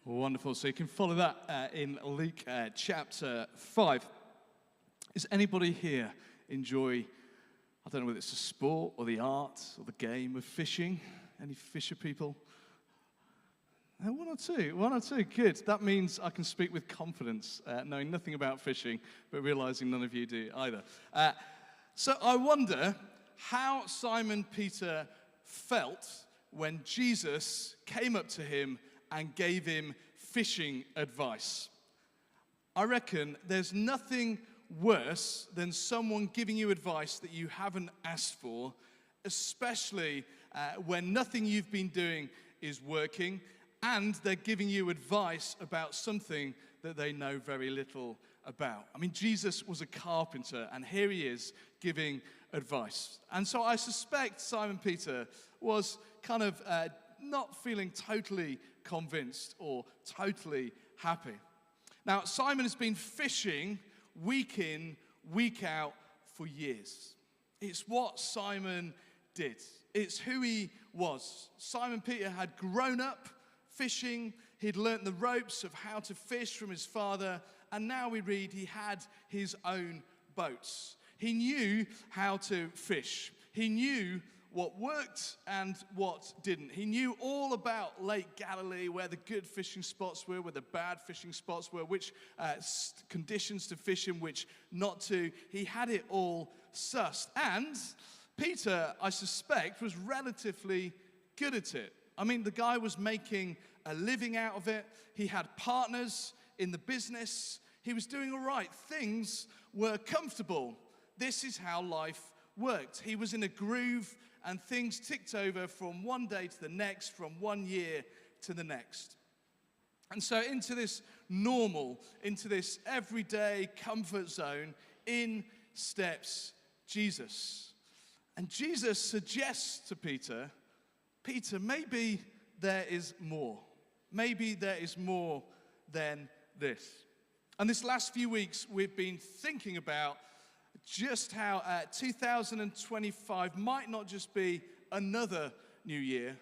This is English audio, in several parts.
Wonderful. So you can follow that in Luke chapter 5. Does anybody here enjoy, I don't know whether it's the sport or the art or the game of fishing? Any fisher people? One or two. Good. That means I can speak with confidence, knowing nothing about fishing, but realizing none of you do either. So I wonder how Simon Peter felt when Jesus came up to him and gave him fishing advice. I reckon there's nothing worse than someone giving you advice that you haven't asked for, especially when nothing you've been doing is working and they're giving you advice about something that they know very little about. I mean, Jesus was a carpenter, and here he is giving advice. And so I suspect Simon Peter was kind of not feeling totally convinced or totally happy. Now, Simon has been fishing week in, week out for years. It's what Simon did. It's who he was. Simon Peter had grown up fishing. He'd learnt the ropes of how to fish from his father, and now we read he had his own boats. He knew how to fish. He knew what worked and what didn't. He knew all about Lake Galilee, where the good fishing spots were, where the bad fishing spots were, which conditions to fish in, which not to. He had it all sussed. And Peter, I suspect, was relatively good at it. I mean, the guy was making a living out of it. He had partners in the business. He was doing all right. Things were comfortable. This is how life worked. He was in a groove, and things ticked over from one day to the next, from 1 year to the next. And so into this normal, into this everyday comfort zone, in steps Jesus. And Jesus suggests to Peter, maybe there is more. Maybe there is more than this. And this last few weeks, we've been thinking about just how 2025 might not just be another new year,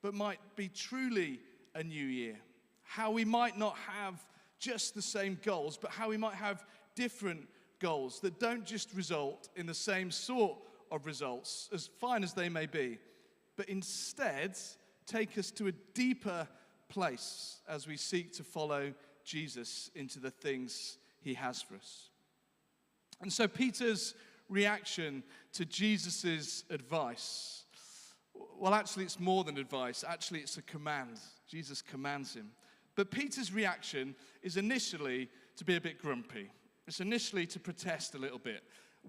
but might be truly a new year. How we might not have just the same goals, but how we might have different goals that don't just result in the same sort of results, as fine as they may be, but instead take us to a deeper place as we seek to follow Jesus into the things he has for us. And so Peter's reaction to Jesus' advice, well, actually it's more than advice. Actually, it's a command. Jesus commands him. But Peter's reaction is initially to be a bit grumpy. It's initially to protest a little bit.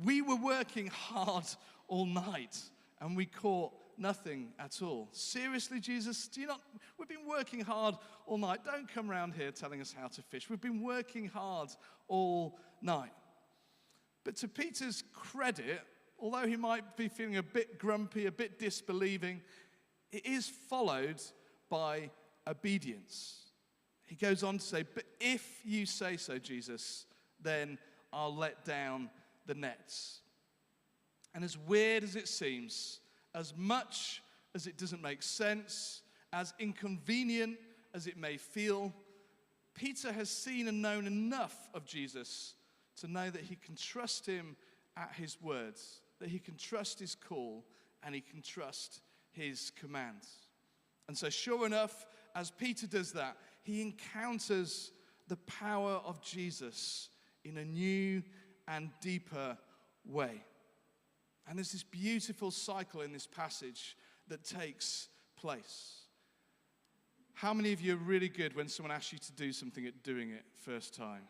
We were working hard all night, and we caught nothing at all. Seriously, Jesus, we've been working hard all night. Don't come around here telling us how to fish. We've been working hard all night. But to Peter's credit, although he might be feeling a bit grumpy, a bit disbelieving, it is followed by obedience. He goes on to say, but if you say so, Jesus, then I'll let down the nets. And as weird as it seems, as much as it doesn't make sense, as inconvenient as it may feel, Peter has seen and known enough of Jesus to know that he can trust him at his words, that he can trust his call, and he can trust his commands. And so sure enough, as Peter does that, he encounters the power of Jesus in a new and deeper way. And there's this beautiful cycle in this passage that takes place. How many of you are really good when someone asks you to do something at doing it first time?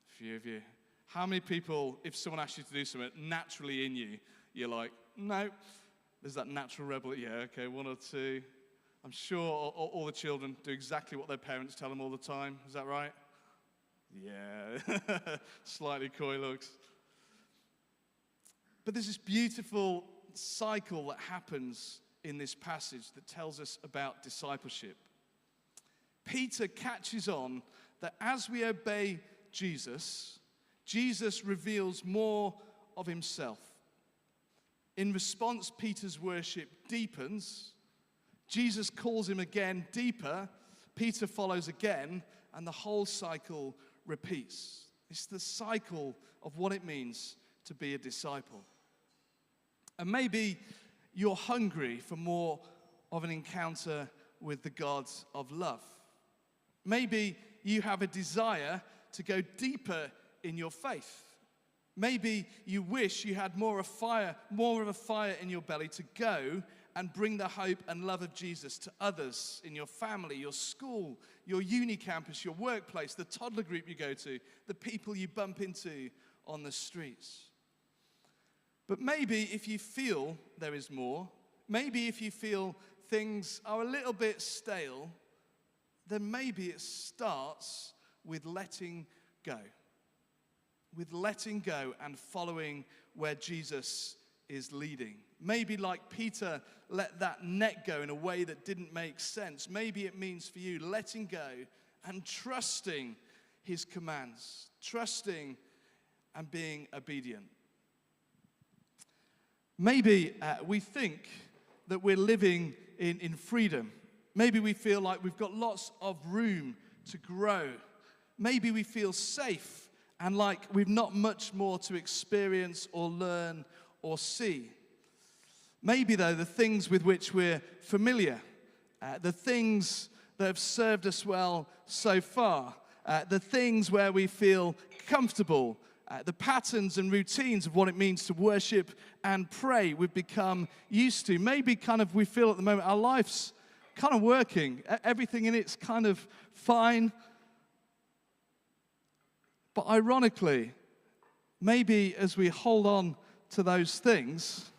A few of you. How many people, if someone asks you to do something naturally in you, you're like, no. There's that natural rebel. Yeah, okay, one or two. I'm sure all the children do exactly what their parents tell them all the time. Is that right? Yeah. Slightly coy looks. But there's this beautiful cycle that happens in this passage that tells us about discipleship. Peter catches on that as we obey Jesus, Jesus reveals more of himself. In response, Peter's worship deepens. Jesus calls him again deeper, Peter follows again, and the whole cycle repeats. It's the cycle of what it means to be a disciple. And maybe you're hungry for more of an encounter with the God of love. Maybe you have a desire to go deeper in your faith. Maybe you wish you had more of a fire in your belly to go and bring the hope and love of Jesus to others in your family, your school, your uni campus, your workplace, the toddler group you go to, the people you bump into on the streets. But maybe if you feel there is more, maybe if you feel things are a little bit stale, then maybe it starts with letting go. With letting go and following where Jesus is leading. Maybe like Peter let that net go in a way that didn't make sense. Maybe it means for you letting go and trusting his commands. Trusting and being obedient. Maybe we think that we're living in freedom. Maybe we feel like we've got lots of room to grow. Maybe we feel safe and like we've not much more to experience or learn or see. Maybe, though, the things with which we're familiar, the things that have served us well so far, the things where we feel comfortable, the patterns and routines of what it means to worship and pray we've become used to. Maybe kind of we feel at the moment our life's kind of working. Everything in it's kind of fine. But ironically, maybe as we hold on to those things,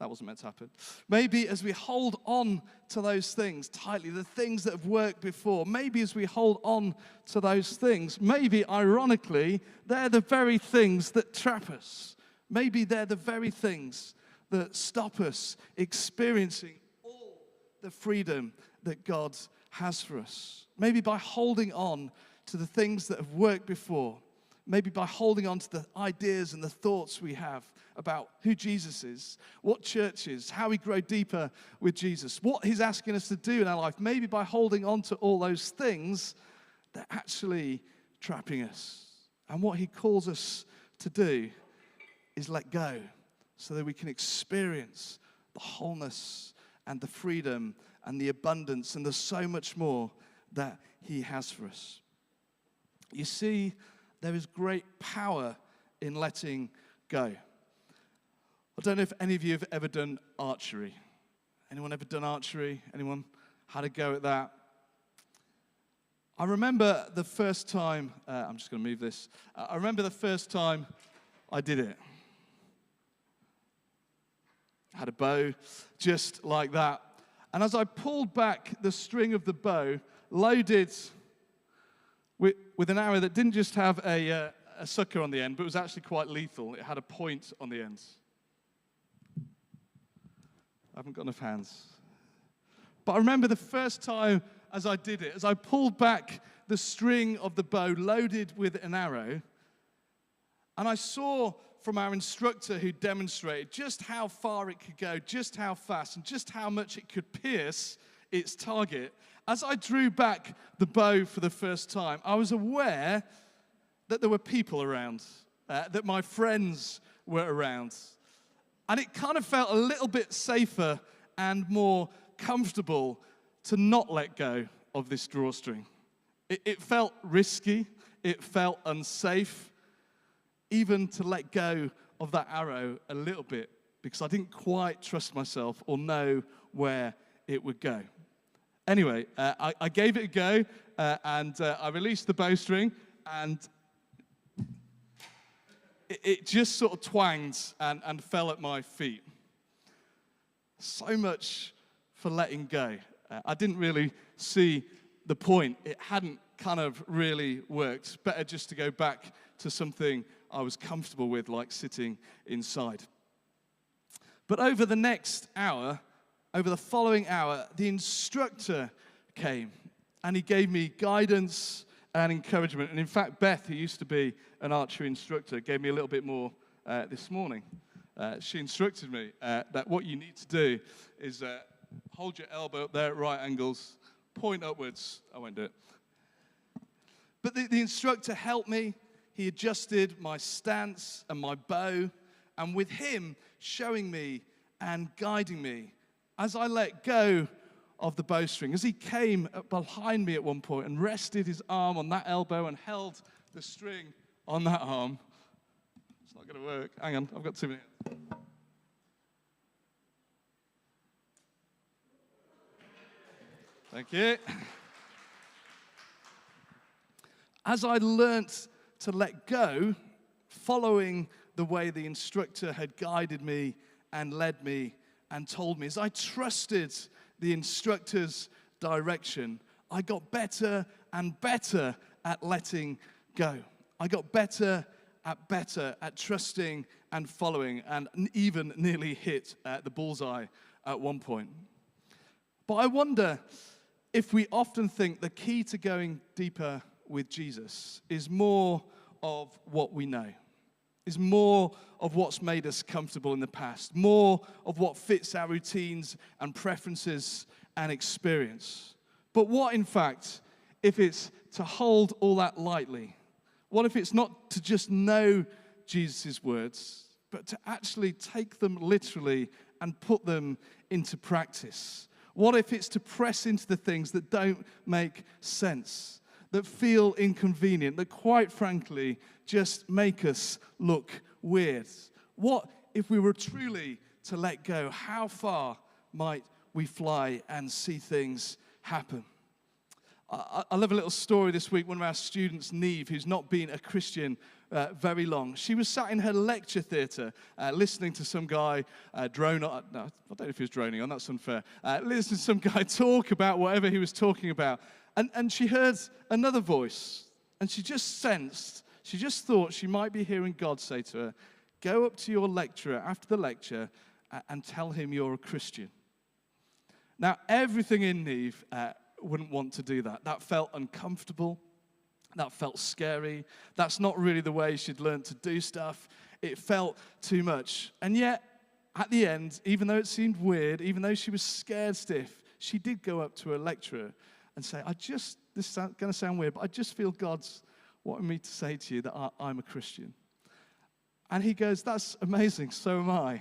that wasn't meant to happen. Maybe as we hold on to those things tightly, the things that have worked before, maybe as we hold on to those things, maybe ironically, they're the very things that trap us. Maybe they're the very things that stop us experiencing all the freedom that God has for us. Maybe by holding on to the things that have worked before, maybe by holding on to the ideas and the thoughts we have about who Jesus is, what church is, how we grow deeper with Jesus, what he's asking us to do in our life, maybe by holding on to all those things, they're actually trapping us. And what he calls us to do is let go so that we can experience the wholeness and the freedom and the abundance and the so much more that he has for us. You see, there is great power in letting go. I don't know if any of you have ever done archery. Anyone ever done archery? Anyone had a go at that? I remember the first time, I'm just going to move this. I remember the first time I did it. I had a bow just like that. And as I pulled back the string of the bow, loaded with an arrow that didn't just have a sucker on the end, but was actually quite lethal. It had a point on the end. I haven't got enough hands. But I remember the first time as I did it, as I pulled back the string of the bow loaded with an arrow, and I saw from our instructor who demonstrated just how far it could go, just how fast, and just how much it could pierce its target. As I drew back the bow for the first time, I was aware that there were people around, that my friends were around. And it kind of felt a little bit safer and more comfortable to not let go of this drawstring. It felt risky, it felt unsafe, even to let go of that arrow a little bit, because I didn't quite trust myself or know where it would go. Anyway, I gave it a go, and I released the bowstring, and it just sort of twanged and fell at my feet. So much for letting go. I didn't really see the point. It hadn't kind of really worked. Better just to go back to something I was comfortable with, like sitting inside. But over the next hour, over the following hour, the instructor came, and he gave me guidance and encouragement. And in fact, Beth, who used to be an archery instructor, gave me a little bit more this morning. She instructed me that what you need to do is hold your elbow up there at right angles, point upwards. I won't do it. But the instructor helped me. He adjusted my stance and my bow, and with him showing me and guiding me as I let go of the bowstring, as he came up behind me at one point and rested his arm on that elbow and held the string on that arm. It's not going to work. Hang on, I've got 2 minutes. Thank you. As I learnt to let go, following the way the instructor had guided me and led me and told me, as I trusted the instructor's direction, I got better and better at letting go. I got better at trusting and following, and even nearly hit the bullseye at one point. But I wonder if we often think the key to going deeper with Jesus is more of what we know, is more of what's made us comfortable in the past, more of what fits our routines and preferences and experience. But what, in fact, if it's to hold all that lightly? What if it's not to just know Jesus' words, but to actually take them literally and put them into practice? What if it's to press into the things that don't make sense, that feel inconvenient, that quite frankly just make us look weird? What if we were truly to let go? How far might we fly and see things happen? I love a little story this week. One of our students, Neve, who's not been a Christian very long, she was sat in her lecture theatre listening to some guy drone on. No, I don't know if he was droning on, that's unfair. Listening to some guy talk about whatever he was talking about. And she heard another voice, and she just thought she might be hearing God say to her, go up to your lecturer after the lecture and tell him you're a Christian. Now, everything in Neve wouldn't want to do that. That felt uncomfortable. That felt scary. That's not really the way she'd learned to do stuff. It felt too much. And yet, at the end, even though it seemed weird, even though she was scared stiff, she did go up to her lecturer and say, this is going to sound weird, but I just feel God's wanting me to say to you that I'm a Christian. And he goes, that's amazing, so am I.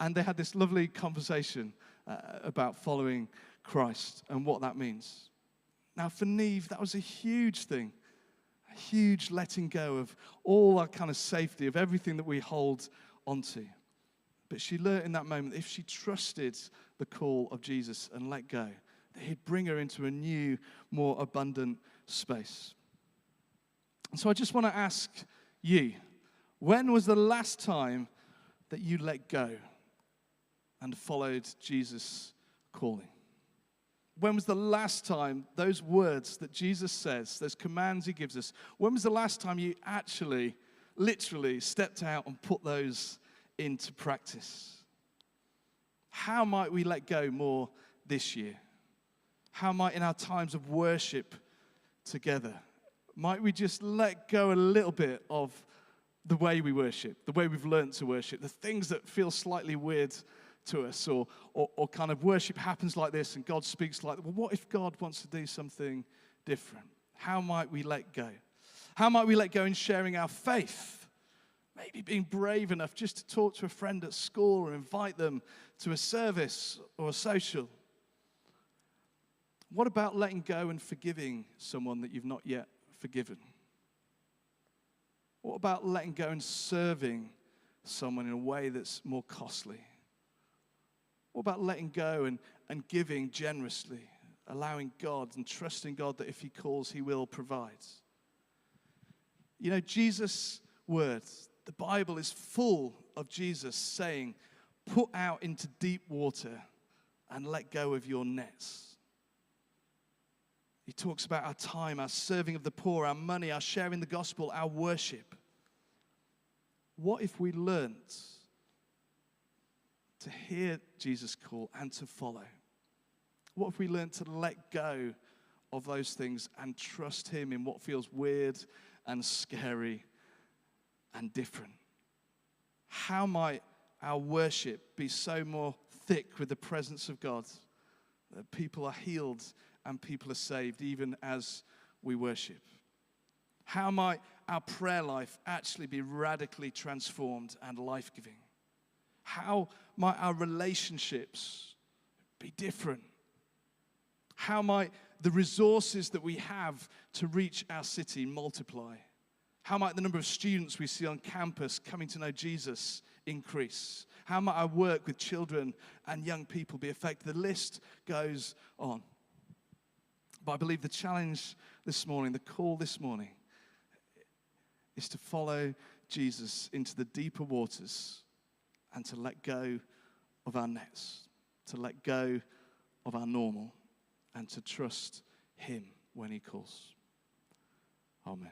And they had this lovely conversation about following Christ and what that means. Now, for Neve, that was a huge thing, a huge letting go of all our kind of safety, of everything that we hold onto. But she learned in that moment, if she trusted the call of Jesus and let go, that he'd bring her into a new, more abundant space. And so I just want to ask you, when was the last time that you let go and followed Jesus' calling? When was the last time those words that Jesus says, those commands he gives us, when was the last time you actually, literally stepped out and put those into practice? How might we let go more this year? How might, in our times of worship together, might we just let go a little bit of the way we worship, the way we've learned to worship, the things that feel slightly weird to us, or kind of worship happens like this and God speaks like that. Well, what if God wants to do something different? How might we let go? How might we let go in sharing our faith? Maybe being brave enough just to talk to a friend at school or invite them to a service or a social. What about letting go and forgiving someone that you've not yet forgiven? What about letting go and serving someone in a way that's more costly? What about letting go and giving generously, allowing God and trusting God that if he calls, he will provide? You know, Jesus' words, the Bible is full of Jesus saying, put out into deep water and let go of your nets. He talks about our time, our serving of the poor, our money, our sharing the gospel, our worship. What if we learnt to hear Jesus' call and to follow? What if we learned to let go of those things and trust him in what feels weird and scary and different? How might our worship be so more thick with the presence of God, that people are healed and people are saved even as we worship? How might our prayer life actually be radically transformed and life-giving? How might our relationships be different? How might the resources that we have to reach our city multiply? How might the number of students we see on campus coming to know Jesus increase? How might our work with children and young people be affected? The list goes on. But I believe the challenge this morning, the call this morning, is to follow Jesus into the deeper waters and to let go of our nets, to let go of our normal, and to trust him when he calls. Amen.